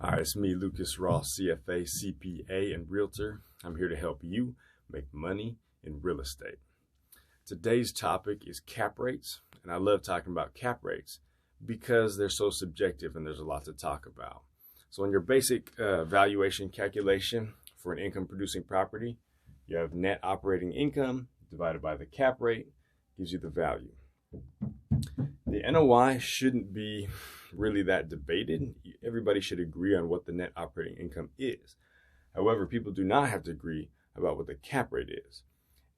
Hi, it's me, Lucas Roth, CFA, CPA, and Realtor. I'm here to help you make money in real estate. Today's topic is cap rates, and I love talking about cap rates because they're so subjective and there's a lot to talk about. So in your basic valuation calculation for an income-producing property, you have net operating income divided by the cap rate gives you the value. The NOI shouldn't be really that debated. Everybody should agree on what the net operating income is. However, people do not have to agree about what the cap rate is.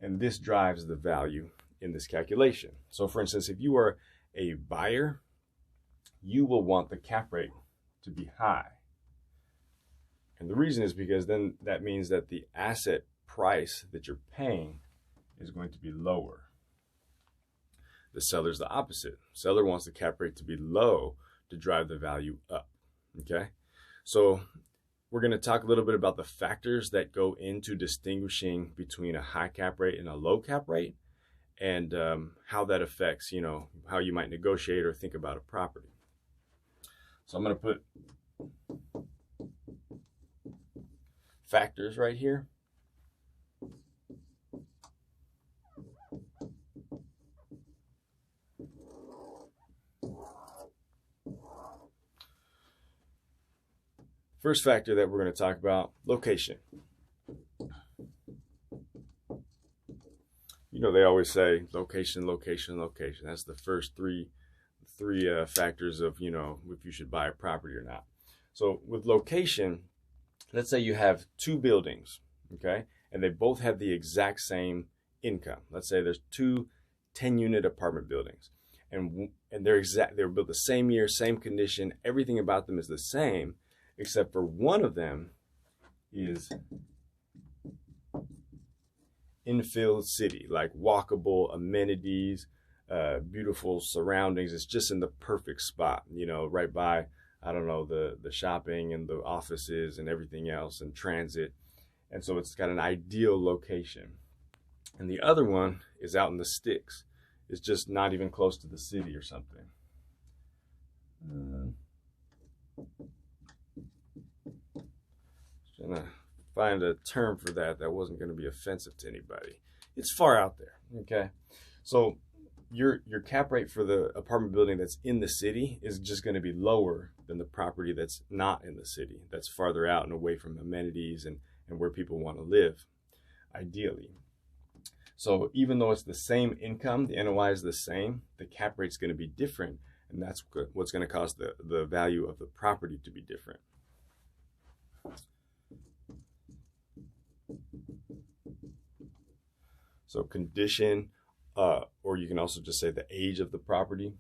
And this drives the value in this calculation. So for instance, if you are a buyer, you will want the cap rate to be high. And the reason is because then that means that the asset price that you're paying is going to be lower. The seller's the opposite. Seller wants the cap rate to be low to drive the value up. Okay, so we're going to talk a little bit about the factors that go into distinguishing between a high cap rate and a low cap rate, and how that affects, how you might negotiate or think about a property. So I'm going to put factors right here. First factor that we're going to talk about, location. They always say location, location, location. That's the first three factors of, if you should buy a property or not. So with location, let's say you have two buildings, okay? And they both have the exact same income. Let's say there's two 10-unit apartment buildings. And they were built the same year, same condition. Everything about them is the same, except for one of them is infill city, like walkable amenities, beautiful surroundings. It's just in the perfect spot, right by, the shopping and the offices and everything else and transit. And so it's got an ideal location. And the other one is out in the sticks. It's just not even close to the city or something. Trying to find a term for that wasn't going to be offensive to anybody. It's far out there, okay? So your cap rate for the apartment building that's in the city is just going to be lower than the property that's not in the city, that's farther out and away from amenities and where people want to live, ideally. So even though it's the same income, the NOI is the same, the cap rate's going to be different, and that's what's going to cause the value of the property to be different. So condition, or you can also just say the age of the property.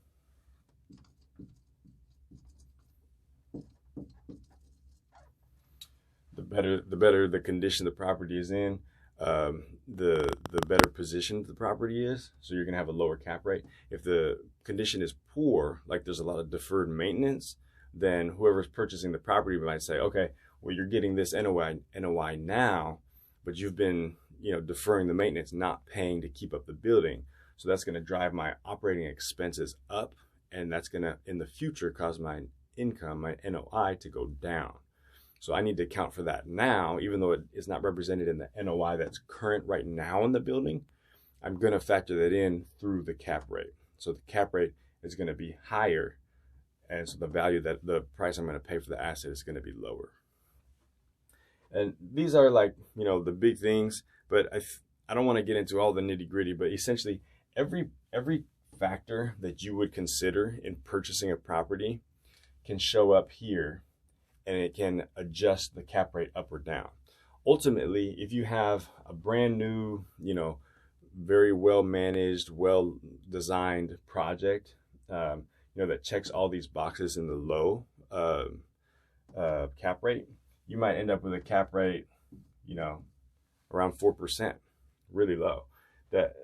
The better the condition the property is in, the better positioned the property is. So you're gonna have a lower cap rate. If the condition is poor, like there's a lot of deferred maintenance, then whoever's purchasing the property might say, okay, well, you're getting this NOI now, but you've been deferring the maintenance, not paying to keep up the building. So that's going to drive my operating expenses up, and that's going to, in the future, cause my income, my NOI, to go down. So I need to account for that now, even though it is not represented in the NOI that's current right now in the building. I'm going to factor that in through the cap rate. So the cap rate is going to be higher, and so the price I'm going to pay for the asset is going to be lower. And these are like, the big things, but I don't want to get into all the nitty gritty, but essentially every factor that you would consider in purchasing a property can show up here, and it can adjust the cap rate up or down. Ultimately, if you have a brand new, very well managed, well designed project, that checks all these boxes in the low cap rate, you might end up with a cap rate, around 4%, really low. That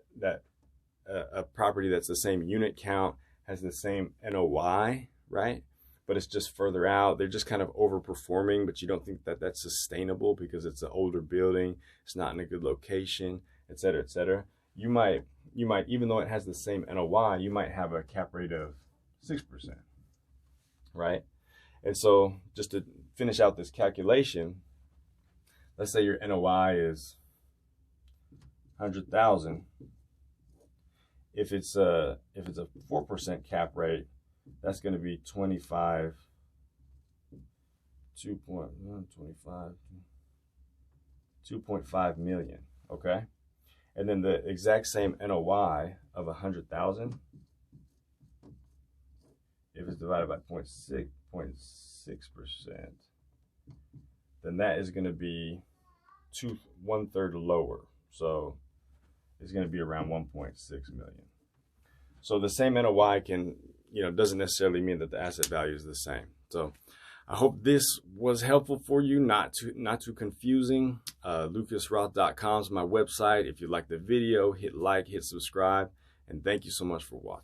a property that's the same unit count, has the same NOI, right? But it's just further out. They're just kind of overperforming, but you don't think that that's sustainable because it's an older building, it's not in a good location, et cetera, et cetera. You might, even though it has the same NOI, you might have a cap rate of 6%, right? And so just to finish out this calculation, let's say your NOI is 100,000. If it's a 4% cap rate, that's going to be 2.5 million. Okay, and then the exact same NOI of 100,000, if it's divided by 0.6%, then that is going to be 1/3 lower. So it's going to be around 1.6 million. So the same NOI doesn't necessarily mean that the asset value is the same. So I hope this was helpful for you, not too confusing. LucasRoth.com is my website. If you like the video, hit like, hit subscribe, and thank you so much for watching.